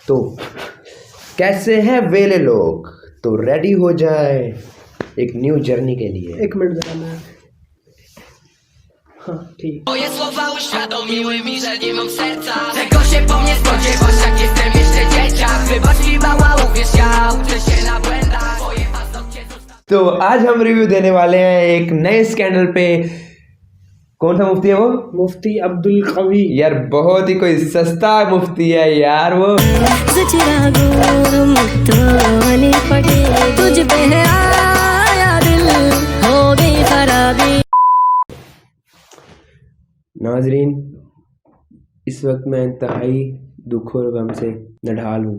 तो कैसे हैं वेले लोग, तो रेडी हो जाए एक न्यू जर्नी के लिए। एक मिनट जरा मैं, हाँ ठीक। Moje słowa uświadomiły mi, że nie mam serca. Czego się po mnie spodziewasz, jak jestem jeszcze dzieciak? Wybacz mi mała, uwierz, ja uczę się na błędach. Twoje paznokcie zostały. तो आज हम रिव्यू देने वाले हैं एक नए स्कैंडल पे। कौन सा मुफ्ती है वो? मुफ्ती अब्दुल कवी। यार बहुत ही कोई सस्ता मुफ्ती है यार वो। तुझ पे है आया दिल, हो गई खराबी। नाजरीन, इस वक्त मैं इंतहाई दुख और गम से नढाल हूँ।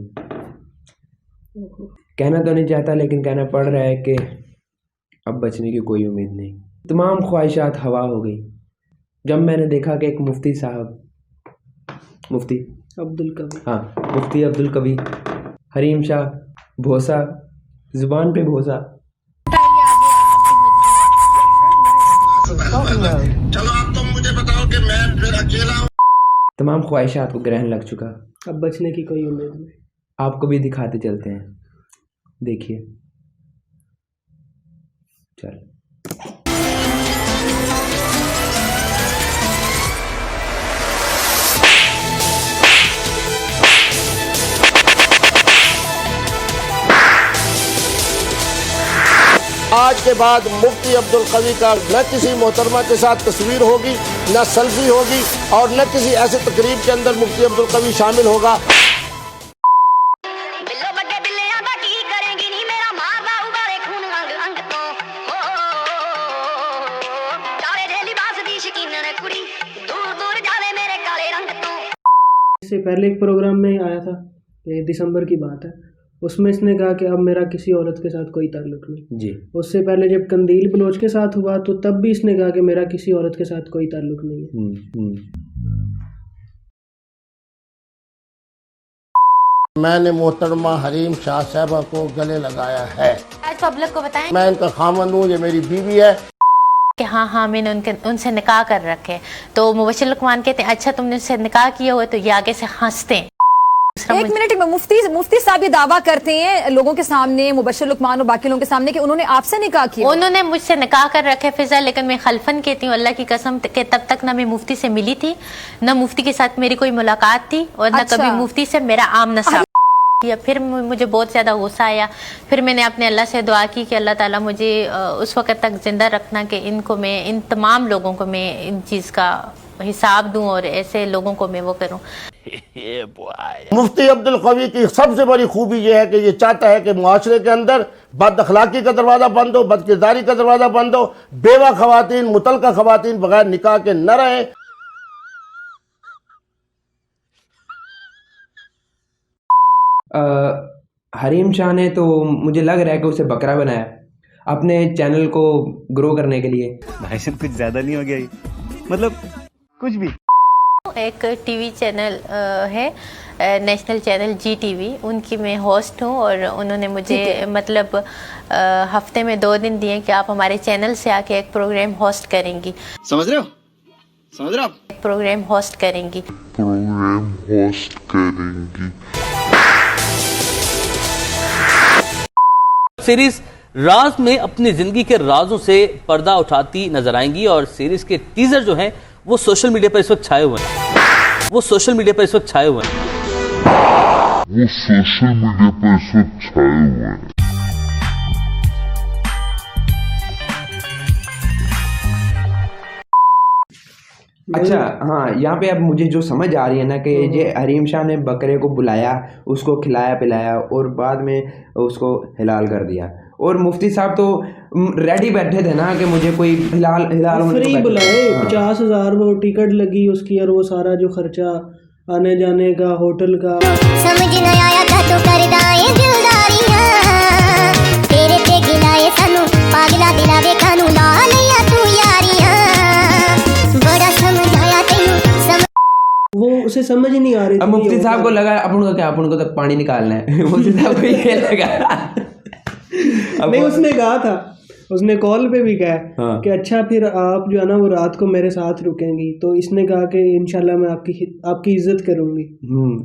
कहना तो नहीं चाहता, लेकिन कहना पड़ रहा है कि अब बचने की कोई उम्मीद नहीं। तमाम ख्वाहिशात हवा हो गई जब मैंने देखा कि एक मुफ्ती साहब, मुफ्ती अब्दुल कवी, हाँ मुफ्ती अब्दुल कवी हरीम शाह भोसा, जुबान पे भोसा। चलो आप तुम मुझे बताओ कि मैं फिर अकेला हूँ। तमाम ख्वाहिशात को ग्रहण लग चुका, अब बचने की कोई उम्मीद नहीं। आपको भी दिखाते चलते हैं, देखिए। चल आज के बाद मुफ्ती अब्दुल कवी का न किसी मोहतरमा के साथ तस्वीर होगी, न सेल्फी होगी, और न किसी ऐसे तकरीब के अंदर मुफ्ती अब्दुल कवी शामिल होगा। इससे पहले एक प्रोग्राम में आया था, ये दिसंबर की बात है, उसमें इसने कहा कि अब मेरा किसी औरत के साथ कोई ताल्लुक नहीं जी। उससे पहले जब कंदील बलोच के साथ हुआ तो तब भी इसने कहा कि मेरा किसी औरत के साथ कोई ताल्लुक नहीं है। मैंने मोहतरमा हरीम शाह साहबा को गले लगाया है। आज पब्लिक को बताएं, मैं इनका खामन हूँ, ये मेरी बीवी है कि हाँ मैंने उनसे निकाह कर रखे। तो मुबशिर लुकमान कहते हैं अच्छा तुमने उनसे निकाह किया हुआ, तो ये आगे से हंसते हैं। एक मिनट में मुफ्ती साहब ये दावा करते हैं लोगों के सामने, मुबशिर लुकमान और बाकी लोगों के सामने, कि उन्होंने आपसे निकाह किया। उन्होंने मुझसे निकाह कर रखे फिजा, लेकिन मैं खलफन कहती हूँ अल्लाह की कसम के तब तक ना मैं मुफ्ती से मिली थी, ना मुफ्ती के साथ मेरी कोई मुलाकात थी, और ना कभी मुफ्ती से मेरा आम नसा किया। फिर मुझे बहुत ज़्यादा गुस्सा आया। फिर मैंने अपने अल्लाह से दुआ की कि अल्लाह ताला मुझे उस वक़्त तक ज़िंदा रखना कि इनको मैं, इन तमाम लोगों को मैं इन चीज़ का हिसाब दूं और ऐसे लोगों को मैं वो करूं। मुफ्ती अब्दुल कवी की सबसे बड़ी खूबी यह है कि ये चाहता है कि मुआशरे के अंदर बद अखलाकी का दरवाज़ा बंद हो, बदकिरदारी का दरवाज़ा बंद हो, बेवा खवातीन, मुतलका खवातीन बगैर निकाह के न रहें। हरीम शाह ने तो मुझे लग रहा है कि उसे बकरा बनाया अपने चैनल को ग्रो करने के लिए। भाई साहब कुछ ज़्यादा नहीं हो गया ये? मतलब कुछ भी। एक टीवी चैनल है, नेशनल चैनल GTV, उनकी मैं होस्ट हूँ, और उन्होंने मुझे मतलब हफ्ते में 2 दिन दिए कि आप हमारे चैनल से आके एक प्रोग्राम होस्ट करेंगी। समझ रहे हो? समझ रहे हो आप? प्रोग्राम होस्ट करेंगी। सीरीज राज में अपनी जिंदगी के राजों से पर्दा उठाती नजर आएंगी, और सीरीज के टीजर जो हैं वो सोशल मीडिया पर इस वक्त छाए हुए हैं। अच्छा हाँ, यहाँ पे अब मुझे जो समझ आ रही है ना कि ये हरीम शाह ने बकरे को बुलाया, उसको खिलाया पिलाया और बाद में उसको हिलाल कर दिया, और मुफ्ती साहब तो रेडी बैठे थे ना कि मुझे कोई हिलाल फ्री बुलाए। 50,000 वो टिकट लगी उसकी, और वो सारा जो खर्चा आने जाने का, होटल का। समझ न आया था तो कर दाए दिलदारियां, तेरे पे गिलाए सानू पागला दिलावे कानू ला लिया तू यारियां, बड़ा समझ आया तेनू वो उसे समझ ही नहीं आ रही। अब मुफ्ती साहब को लगा अपन को क्या, अपन को तो पानी निकालना है। मुफ्ती साहब को ये लगा। नहीं, उसने कहा था उसने कॉल पे भी कहा हाँ। कि अच्छा फिर आप जो है ना वो रात को मेरे साथ रुकेंगी, तो इसने कहा कि इंशाल्लाह मैं आपकी इज्जत करूंगी।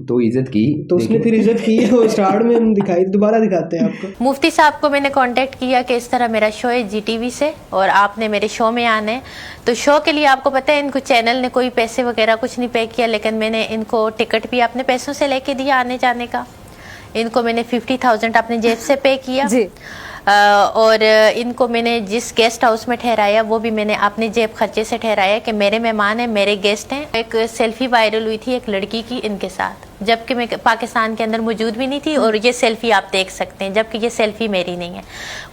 तो इज्जत की, तो उसने फिर इज्जत की है, वो स्टार्ट में दिखाई, दोबारा दिखाते हैं आपको। मुफ्ती साहब को मैंने कांटेक्ट किया कि इस तरह मेरा शो है GTV से और आपने मेरे शो में आना है। तो शो के लिए आपको पता है इनको चैनल ने कोई पैसे वगैरह कुछ नहीं पे किया, लेकिन मैंने इनको टिकट भी अपने पैसों से लेके दिया आने जाने का। इनको मैंने 50,000 अपने जेब से पे किया जी। और इनको मैंने जिस गेस्ट हाउस में ठहराया वो भी मैंने अपने जेब खर्चे से ठहराया कि मेरे मेहमान हैं, मेरे गेस्ट हैं। एक सेल्फी वायरल हुई थी एक लड़की की इनके साथ, जबकि मैं पाकिस्तान के अंदर मौजूद भी नहीं थी, और ये सेल्फी आप देख सकते हैं, जबकि ये सेल्फी मेरी नहीं है।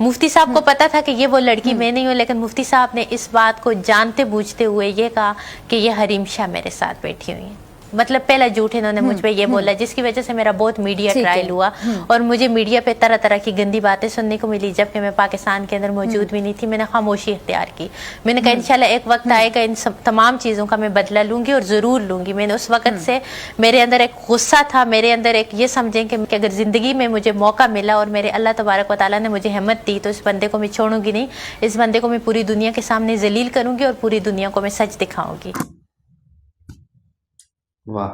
मुफ्ती साहब को पता था कि ये वो लड़की मैं नहीं हूँ, लेकिन मुफ्ती साहब ने इस बात को जानते बूझते हुए ये कहा कि ये हरीम शाह मेरे साथ बैठी हुई है। मतलब पहला झूठ इन्होंने मुझ पे ये बोला, जिसकी वजह से मेरा बहुत मीडिया ट्रायल हुआ और मुझे मीडिया पे तरह तरह की गंदी बातें सुनने को मिली, जबकि मैं पाकिस्तान के अंदर मौजूद भी नहीं थी। मैंने खामोशी इख्तियार की। मैंने कहा इंशाल्लाह एक वक्त आएगा इन सब तमाम चीज़ों का मैं बदला लूंगी और ज़रूर लूंगी। मैंने उस वक्त से मेरे अंदर एक गुस्सा था, मेरे अंदर एक ये समझें कि अगर ज़िंदगी में मुझे मौका मिला और मेरे अल्लाह तबारक व तआला ने मुझे हिम्मत दी, तो इस बंदे को मैं छोड़ूंगी नहीं। इस बंदे को मैं पूरी दुनिया के सामने जलील करूंगी और पूरी दुनिया को मैं सच दिखाऊंगी। वाह,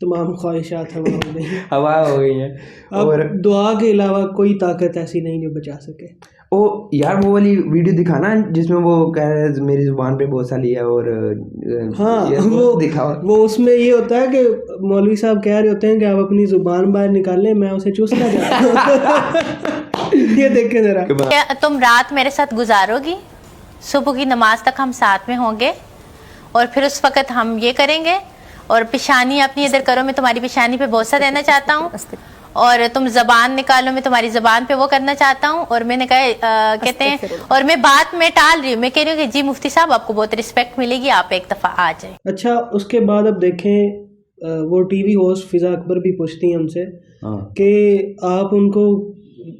तमाम ख्वाहिशात हवा हो गई, हवा हो गई है। और दुआ के अलावा कोई ताकत ऐसी नहीं जो बचा सके। ओ यार, वो वाली वीडियो दिखाना जिसमें वो कह रहे हैं मेरी जुबान पे बोसा लिया, और हाँ वो दिखाओ। वो उसमें ये होता है कि मौलवी साहब कह रहे होते हैं कि आप अपनी जुबान बाहर निकालें, मैं उसे चूसना चाहता हूँ। ये देखें जरा। तुम रात मेरे साथ गुजारोगी, सुबह की नमाज तक हम साथ में होंगे, और फिर उस वक्त हम ये करेंगे, और पेशानी अपनी इधर करो, मैं तुम्हारी पेशानी पे बोसा देना चाहता हूँ, और तुम जबान निकालो, मैं तुम्हारी जबान पे वो करना चाहता हूँ। और मैंने कहा कहते हैं, और मैं बात में टाल रही हूँ, मैं कह रही हूँ कि जी मुफ्ती साहब आपको बहुत रिस्पेक्ट मिलेगी, आप एक दफ़ा आ जाए। अच्छा, उसके बाद अब देखें वो टीवी होस्ट फिजा अकबर भी पूछती हैं उनसे कि आप उनको,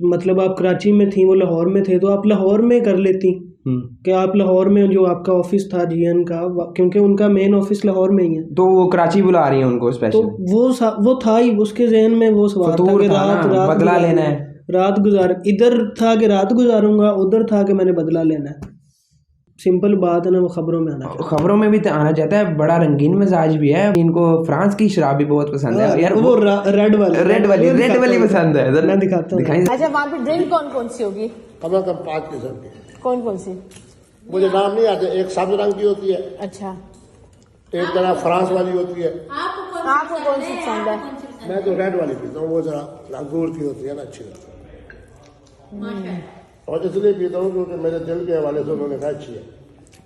मतलब आप कराची में थी, वो लाहौर में थे, तो आप लाहौर में कर लेती कि आप लाहौर में जो आपका ऑफिस था GN का, क्योंकि उनका मेन ऑफिस लाहौर में ही है, तो वो कराची बुला रही है उनको स्पेशल। तो वो था ही उसके जहन में वो सवाल था कि रात बदला लेना है, रात गुजार, इधर था कि रात गुजारूंगा, उधर था कि मैंने बदला लेना है। सिंपल बात है ना, वो खबरों में आना चाहिए। खबरों में भी तो आना चाहता है, बड़ा रंगीन मिजाज भी है। इनको फ्रांस की शराब भी बहुत पसंद है यार, वो रेड वाली पसंद है। मैं दिखाता हूँ। अच्छा, वहाँ पे ड्रिंक कौन कौन सी होगी? कम से कम 5 किस्म की। कौन कौन सी? मुझे नाम नहीं आते। एक सब्ज रंग की होती है, अच्छा, एक जरा फ्रांस वाली होती है। आपको कौन सी पसंद है? मैं तो रेड वाली पीता हूँ, वो जरा अंगूर की होती है ना, अच्छी लगती है। और इसलिए पीता हूँ क्योंकि मेरे दिल के हवाले से उन्होंने कहा अच्छी है।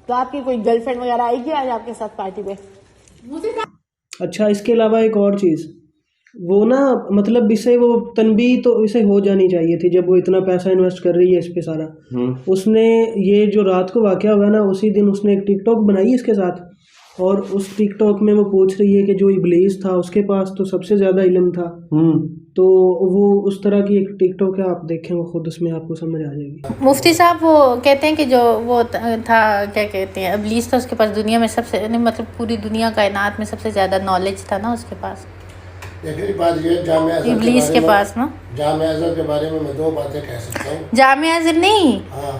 तो आपकी कोई गर्लफ्रेंड वगैरह आएगी आज आपके साथ पार्टी पे? अच्छा, इसके अलावा एक और चीज़, वो ना मतलब इसे वो तनबीह तो इसे हो जानी चाहिए थी जब वो इतना पैसा इन्वेस्ट कर रही है इस पे सारा। उसने ये जो रात को वाक़या हुआ ना, उसी दिन उसने एक टिकटॉक बनाई इसके साथ, और उस टिकटॉक में वो पूछ रही है कि जो इब्लीस था उसके पास तो सबसे ज़्यादा इल्म था। तो वो उस तरह की एक टिकटॉक है, आप देखें वो खुद उसमें आपको समझ आ जाएगी। मुफ्ती साहब वो कहते हैं कि जो वो था, क्या कहते हैं, इब्लीस था, उसके पास दुनिया में सबसे, मतलब पूरी दुनिया कायनात में सबसे ज़्यादा नॉलेज था ना उसके पास। देखिए बात ये, जामिया इब्लीस के पास ना, जामिया अज़हर के बारे में मैं 2 बातें कह सकता हूँ। जामिया अज़हर नहीं, हाँ,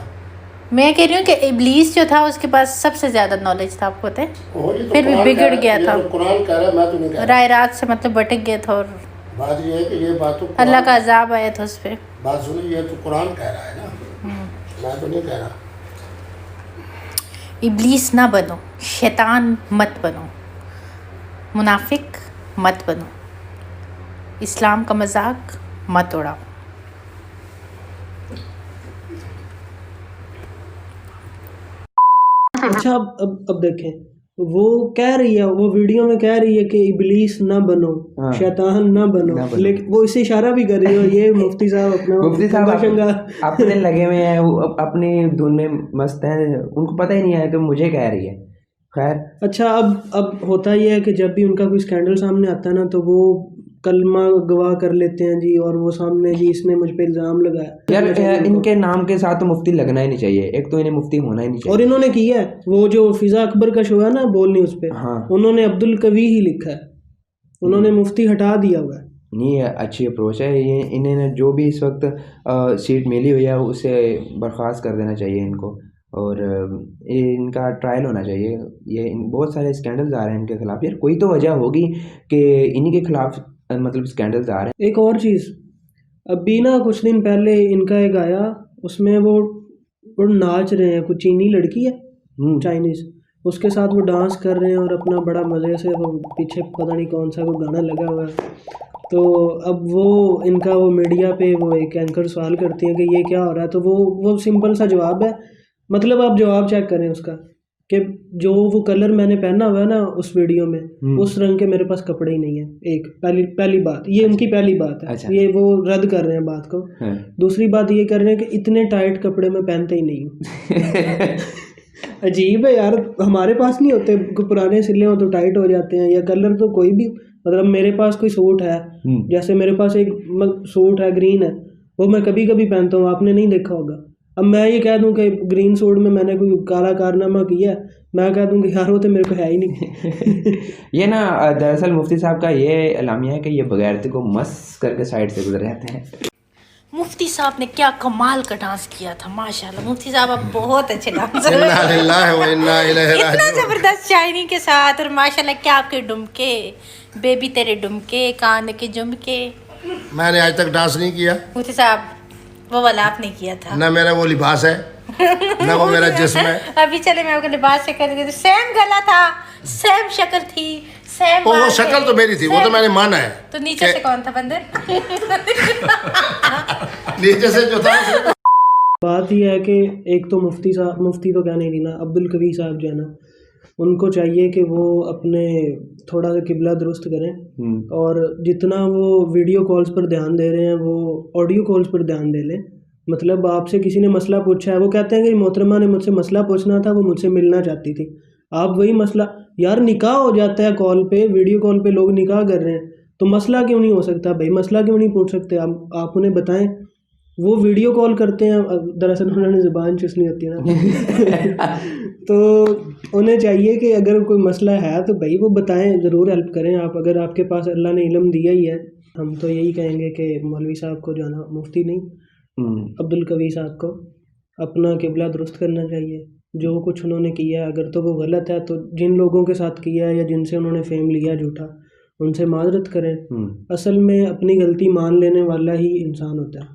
मैं कह रही हूँ कि इब्लीस जो था उसके पास सबसे ज्यादा नॉलेज था, आपको पता है, तो फिर भी बिगड़ गया था, कुरान कह रहा है, मैं तो नहीं कह रहा। राय रात से मतलब भटक गया था, और बात ये है कि ये बात तो अल्लाह का अजाब आया था उस पर। बात सुनिए, ये तो कुरान कह रहा है ना, मैं तो नहीं कह रहा। इब्लीस ना बनो, शैतान मत बनो, मुनाफिक मत बनो, इस्लाम का मजाक मत उड़ाओ। अच्छा, अब देखें, वो कह रही है, वो वीडियो में कह रही है कि इब्लीस ना बनो, शैतान ना बनो, लेकिन वो इसे इशारा भी कर रही है। ये मुफ्ती साहब अपने लगे हुए हैं, वो अपनी धुन में मस्त हैं, उनको पता ही नहीं है कि मुझे कह रही है। खैर, अच्छा, अब होता ये है कि जब भी उनका कोई स्कैंडल सामने आता है ना, तो वो कलमा गवाह कर लेते हैं जी, और वो सामने जी इसने मुझ पे इल्ज़ाम लगाया। यार इनके नाम के साथ तो मुफ्ती लगना ही नहीं चाहिए, एक तो इन्हें मुफ्ती होना ही नहीं चाहिए। और इन्होंने किया है, वो जो फिजा अकबर का शो है ना बोल न्यूज़ पे, उन्होंने अब्दुल कवी ही लिखा है, उन्होंने मुफ्ती हटा दिया हुआ है। नहीं, अच्छी अप्रोच है ये। इन्हें जो भी इस वक्त सीट मिली हुई है उसे बर्खास्त कर देना चाहिए इनको, और इनका ट्रायल होना चाहिए। ये बहुत सारे स्कैंडल्स आ रहे हैं इनके खिलाफ। यार कोई तो वजह होगी कि इन्हीं के खिलाफ मतलब स्कैंडल्स आ रहे हैं। एक और चीज़, अभी ना कुछ दिन पहले इनका एक आया, उसमें वो नाच रहे हैं, कुछ चीनी लड़की है चाइनीज़, उसके साथ वो डांस कर रहे हैं और अपना बड़ा मज़े से, वो पीछे पता नहीं कौन सा वो गाना लगा हुआ है। तो अब वो इनका वो मीडिया पे वो एक एंकर सवाल करती हैं कि ये क्या हो रहा है, तो वो सिंपल सा जवाब है, मतलब आप जवाब चेक करें उसका, कि जो वो कलर मैंने पहना हुआ है ना उस वीडियो में, उस रंग के मेरे पास कपड़े ही नहीं है। एक पहली बात ये उनकी पहली बात है। ये वो रद्द कर रहे हैं बात को। दूसरी बात ये कर रहे हैं कि इतने टाइट कपड़े मैं पहनते ही नहीं हूँ। अजीब है यार, हमारे पास नहीं होते, पुराने सिले हो तो टाइट हो जाते हैं, या कलर तो कोई भी, मतलब मेरे पास कोई सूट है, जैसे मेरे पास एक सूट है ग्रीन है, वो मैं कभी कभी पहनता हूँ, आपने नहीं देखा होगा। अब मैं ये कह दूं कि ग्रीन सूट में मैंने कोई काला कारनामा किया, मैं कह दूं कि यार वो तो मेरे को है ही नहीं। ये ना दरअसल मुफ्ती साहब का ये एलामिया है कि ये बगैरती को मस्त करके साइड से गुजर जाते हैं। मुफ्ती साहब ने क्या कमाल का डांस किया था, माशाल्लाह। मुफ्ती साहब आप बहुत अच्छे डांसर हैं। इतना जबरदस्त शायरी के साथ, और माशाल्लाह क्या आपके डुमके, बेबी तेरे डुमके, कान के झुमके। मैंने आज तक डांस नहीं किया मुफ्ती साहब, वो वाला आपने किया था ना। मेरा वो लिबास है ना वो मेरा जिस्म है। अभी चले मैं आपको लिबास से कर देती, सेम गला था, सेम शक्ल थी, सेम वो शक्ल तो मेरी थी, वो तो मैंने माना है। तो नीचे से कौन था बंदर? नीचे से जो था। बात यह है कि एक तो मुफ्ती तो क्या नहीं ना, अब्दुल कवी साहब जो है ना, उनको चाहिए कि वो अपने थोड़ा सा किबला दुरुस्त करें, और जितना वो वीडियो कॉल्स पर ध्यान दे रहे हैं वो ऑडियो कॉल्स पर ध्यान दे लें। मतलब आपसे किसी ने मसला पूछा है, वो कहते हैं कि मोहतरमा ने मुझसे मसला पूछना था, वो मुझसे मिलना चाहती थी। आप वही मसला, यार निकाह हो जाता है कॉल पे, वीडियो कॉल पे लोग निकाह कर रहे हैं, तो मसला क्यों नहीं हो सकता भाई? मसला क्यों नहीं पूछ सकते आप उन्हें बताएं। वो वीडियो कॉल करते हैं, दरअसल उन्होंने ज़ुबान चुसनी होती है ना। तो उन्हें चाहिए कि अगर कोई मसला है तो भाई वो बताएं, ज़रूर हेल्प करें आप। अगर आपके पास अल्लाह ने इल्म दिया ही है, हम तो यही कहेंगे कि मौलवी साहब को जो है ना, मुफ्ती नहीं अब्दुल कवी साहब को अपना किबला दुरुस्त करना चाहिए। जो कुछ उन्होंने किया है अगर तो वो गलत है, तो जिन लोगों के साथ किया है या जिनसे उन्होंने फेम लिया झूठा, उनसे माजरत करें। असल में अपनी गलती मान लेने वाला ही इंसान होता है।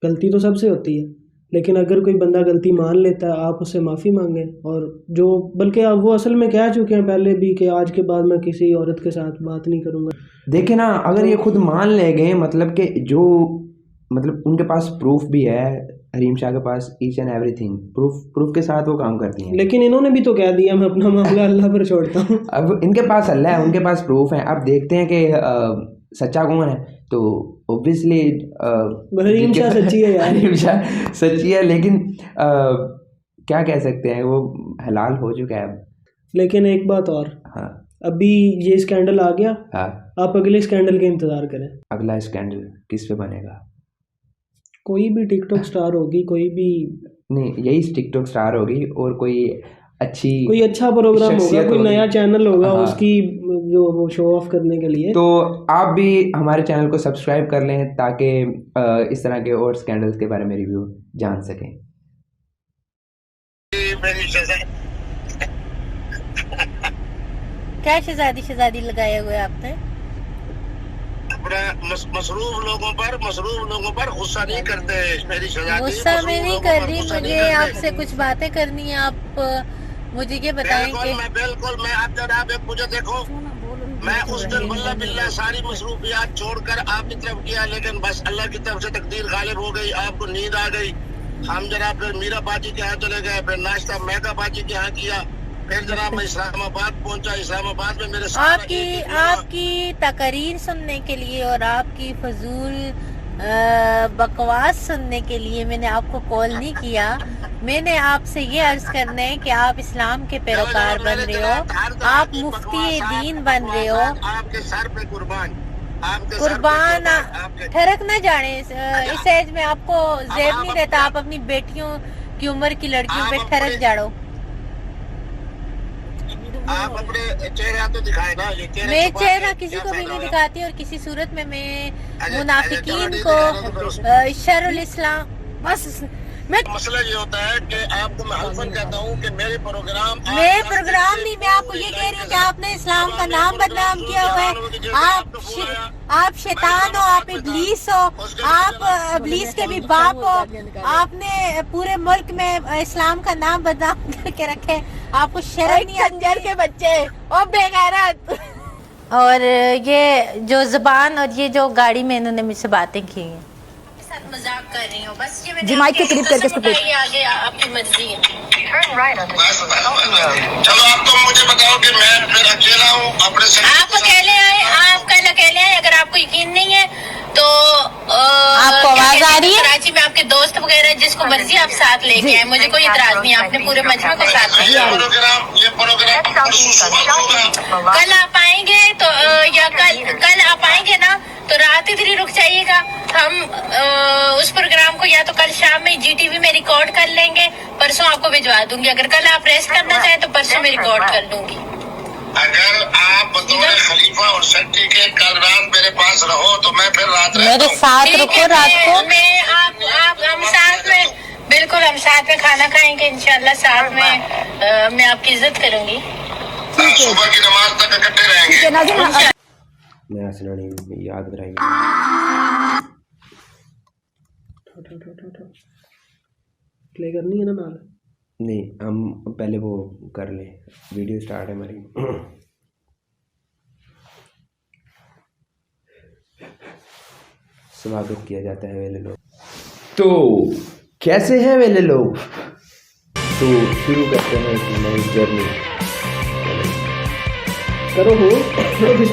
गलती तो सबसे होती है, लेकिन अगर कोई बंदा गलती मान लेता है, आप उससे माफ़ी मांगें। और जो बल्कि आप वो असल में कह चुके हैं पहले भी कि आज के बाद मैं किसी औरत के साथ बात नहीं करूँगा। देखे ना, अगर ये खुद मान ले गए, मतलब कि जो मतलब उनके पास प्रूफ भी है, हरीम शाह के पास ईच एंड एवरीथिंग प्रूफ के साथ वो काम करती हैं। लेकिन इन्होंने भी तो कह दिया मैं अपना मामला अल्लाह पर छोड़ता हूँ। अब इनके पास अल्लाह है, उनके पास प्रूफ है। अब देखते हैं कि सच्चा कौन है। तो ऑब्वियसली हरीम शाह सच्ची है यार। हरीम शाह सच्ची है, लेकिन क्या कह सकते हैं, वो हलाल हो चुका है अब। लेकिन एक बात और, हाँ, अभी ये स्कैंडल आ गया, हाँ, आप अगले स्कैंडल का इंतजार करें। अगला स्कैंडल किस पे बनेगा? कोई भी टिकटॉक स्टार होगी, कोई भी नहीं, यही टिकटॉक स्टार होगी, और कोई अच्छा प्रोग्राम होगा, कोई नया चैनल होगा उसकी जो वो शो ऑफ करने के लिए। तो आप भी हमारे चैनल को सब्सक्राइब कर लें ताकि इस तरह के और स्कैंडल्स के बारे में रिव्यू जान सकें। क्या शहजादी लगाए हुए आपने? मसरूफ लोगों पर गुस्सा नहीं करते मेरी शहजादी। गुस्सा में नहीं कर रही, मुझे आपसे कुछ बातें करनी है। आप मुझे ये बताएंगे? बिल्कुल मैं आप जनाब एक मुझे देखो, मैं उस दिन बल्ला बिल्ला सारी मसरूफियात छोड़कर आपकी तरफ किया, लेकिन बस अल्लाह की तरफ से तकदीर गालिब हो गई, आपको नींद आ गई। हम जनाब फिर मीरा बाजी के यहाँ चले गए, फिर नाश्ता मेगा बाजी के यहाँ किया, फिर जनाब मैं इस्लामाबाद पहुंचा। इस्लामाबाद में मेरे आपकी तकरीर सुनने के लिए और आपकी फजूल बकवास सुनने के लिए मैंने आपको कॉल नहीं किया। मैंने आपसे ये अर्ज करना है कि आप इस्लाम के पैरोकार बन रहे हो, आप मुफ्ती दीन बन रहे हो। आपके सर पे कुर्बान ठहरक न जाने। इस एज में आपको ज़ेब नहीं रहता, आप अपनी बेटियों की उम्र की लड़कियों पे ठहरक जाड़ो। आप अपने चेहरा तो दिखाए ना, ये चेहरा मैं छुपा के चेहरा किसी क्या को भी फायदा नहीं होगा? दिखाती और किसी सूरत में मैं चलो मुनाफिकीन ठीक को है, तो फिर उसमें- शरुल इस्लाम बस मैं मसला ये होता है कि आपको मैं हल्फन कहता हूँ कि मेरे प्रोग्राम नहीं, मैं आपको ये कह रही हूँ कि आपने इस्लाम का नाम बदनाम किया हुआ है। आप शैतान हो, आप इब्लीस हो, आप इब्लीस के भी बाप हो। आपने पूरे मुल्क में इस्लाम का नाम बदनाम करके रखे, आपको शर्म नहीं आती के बच्चे और बेगैरत। और ये जो जुबान और ये जो गाड़ी में इन्होंने मुझसे बातें की हैं, मजाक कर रही हूँ बस। ये जी माइक के करीब करके इसको प्लीज। आगे आपकी मर्जी है। चलो आप तो मुझे बताओ कि मैं फिर अकेला हूँ अपने आप अकेले आए, आप कल अकेले आए। अगर आपको यकीन नहीं है तो आपको आवाज आ रही है? कराची में आपके दोस्त वगैरह जिसको मर्जी आप साथ लेके आए, मुझे कोई इतराज नहीं। आपने पूरे मजमे को साथ लेके ये प्रोग्राम कल आप आएंगे तो या कल आप आएंगे ना तो रात इधर ही रुक जाइएगा। हम उस प्रोग्राम को या तो कल शाम में GTV में रिकॉर्ड कर लेंगे, परसों आपको भिजवा दूंगी। अगर कल आप रेस्ट करना चाहें तो परसों में रिकॉर्ड कर लूंगी। अगर आप बतौर खलीफा और सेक्रेटरी के कल रात मेरे पास रहो तो मैं फिर रात मेरे साथ रुको रात को। हम साथ में, बिल्कुल हम साथ में खाना खाएंगे इंशाल्लाह। साथ में मैं आपकी इज्जत करूंगी। सुबह की नमाज तक इकट्ठे रहेंगे। मैं हंसना नहीं, याद कराएंगे। प्ले करनी है ना नाल? नहीं, हम पहले वो कर ले, वीडियो स्टार्ट है हमारी। स्वागत किया जाता है वेले लोग। तो कैसे हैं वेले लोग? तो शुरू करते हैं एक नई जर्नी। करो हो, किस